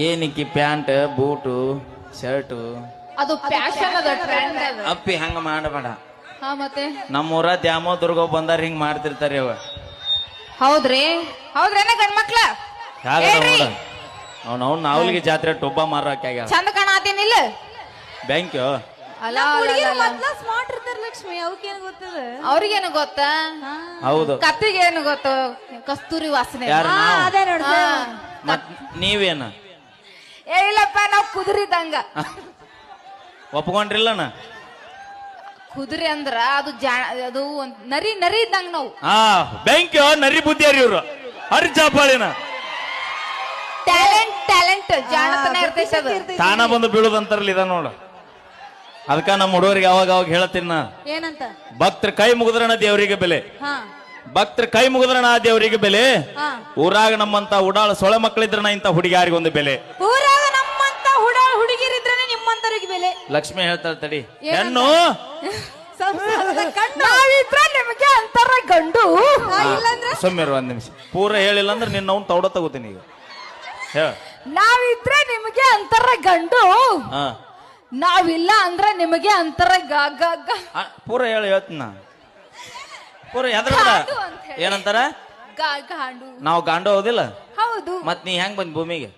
ಏನಿಕ್ಕಿ pant boot shirt ಅದು fashion ಅದ trend ಅದ. ಅಪ್ಪಿ ಹಂಗ ಮಾಡಬೇಡ. ಹಾ ಮತ್ತೆ ನಮ್ಮೂರ ದ್ಯಾಮೋ ದುರ್ಗ ಬಂದಾರ ಹಿಂಗ್ ಮಾಡ್ತಿರ್ತಾರ ಅವ. ಹೌದ್ರಿ ಹೌದ್ರೇನ ಗಂಡ್ಮಕ್ಳ ಹೇಳ್ರಿ. ಅವ್ನ ನಾವಲಿಗೆ ಜಾತ್ರೆ ಟೊಬ್ಬ ಮಾರಕ್ಕೆ ಆಗ್ಯಾಳ. ಚಂದ ಕಾಣತೀನಿಲ್ಲ ಬ್ಯಾಂಕ್ ಅಲ್ಲ ಸ್ಮಾರ್ಟ್ ಇರ್ತಾರ ಲಕ್ಷ್ಮಿ ಅವಕ್ಕೇನು ಗೊತ್ತದ ಅವ್ರಿಗೇನು ಗೊತ್ತಾ ಹೌದು. ಕತ್ತಿಗೇನು ಗೊತ್ತು ಕಸ್ತೂರಿ ವಾಸನೆ. ಯಾರು ನಾವು? ಅದೇ ನೋಡ್ದ ಮತ್ ನೀವೇನ ಏ ಇಲ್ಲಪ್ಪ ನಾವ್ ಕುದುರಿದಂಗ. ಒಪ್ಕೊಂಡ್ರಿಲ್ಲನ? ಕುದುರೆ ಅಂದ್ರ ಅದು ಅದು ಒಂದ್ ನರಿ ನರಿ ಇದ್ದಂಗ ನಾವು. ಬ್ಯಾಂಕ್ ನರಿ ಬುದ್ಧಿಯಾರಿ ಇವ್ರು ಹರಿ ಚಾಪಾಳಿನ ಟ್ಯಾಲೆಂಟ್ ಜಾಣತನ ಇರ್ತೈತೆ. ತಾನ ಬಂದು ಬೀಳುದಂತಾರಲ್ಲ ಇದ ನೋಡು. ಅದಕ್ಕ ನಮ್ಮ ಹುಡುಗರಿಗೆ ಅವಾಗ ಹೇಳ್ತೀನಿ ನಾ, ಏನಂತ ಭಕ್ತರ ಕೈ ಮುಗಿದ್ರಣ ದೇವರಿಗೆ ಬೆಲೆ, ಹಾ ಭಕ್ತರ ಕೈ ಮುಗಿದ್ರಣ ದೇವರಿಗೆ ಬೆಲೆ, ಹಾ ಊರಾಗ ನಮ್ಮಂತ ಉಡಾಳ ಸೊಳೆ ಮಕ್ಕಳಿದ್ರಣ ಇಂತ ಹುಡುಗಿಯಾರಿಗೊಂದು ಬೆಲೆ. ಊರಾಗ ನಮ್ಮಂತ ಹುಡುಗಿರಿದ್ರೇನೆ ನಿಮ್ಮಂತರಿಗೆ ಬೆಲೆ. ಲಕ್ಷ್ಮಿ ಹೇಳ್ತಾಳ ತಡಿ, ಹೆಣ್ಣು ನಾವಿದ್ರ ನಿಮಗೆ ಅಂತಾರ ಗಂಡು. ಸೊಮ್ಮೆರು ಒಂದ್ ನಿಮಿಷ ಪೂರ ಹೇಳಿಲ್ಲ ಅಂದ್ರೆ ನಿನ್ನ ಅವ್ನು ತೌಡ ತಗೋತೀನಿ ಈಗ. ಹೇಳ. ನಾವಿದ್ರೆ ನಿಮಗೆ ಅಂತಾರ ಗಂಡು, ಹಾ ನಾವಿಲ್ಲ ಅಂದ್ರ ನಿಮಗೆ ಅಂತಾರ ಪೂರ ಹೇಳ್ತೀನಿ ನಾ. ಪೂರ ಎದ್ರ ಗಾಂಡು ಅಂತ ಹೇಳಿ. ಏನಂತಾರ? ಗಾಂಡು. ನಾವು ಗಾಂಡು ಹೌದಿಲ್ಲ? ಹೌದು. ಮತ್ ನೀ ಹೆಂಗ್ ಬಂದ್ ಭೂಮಿಗೆ?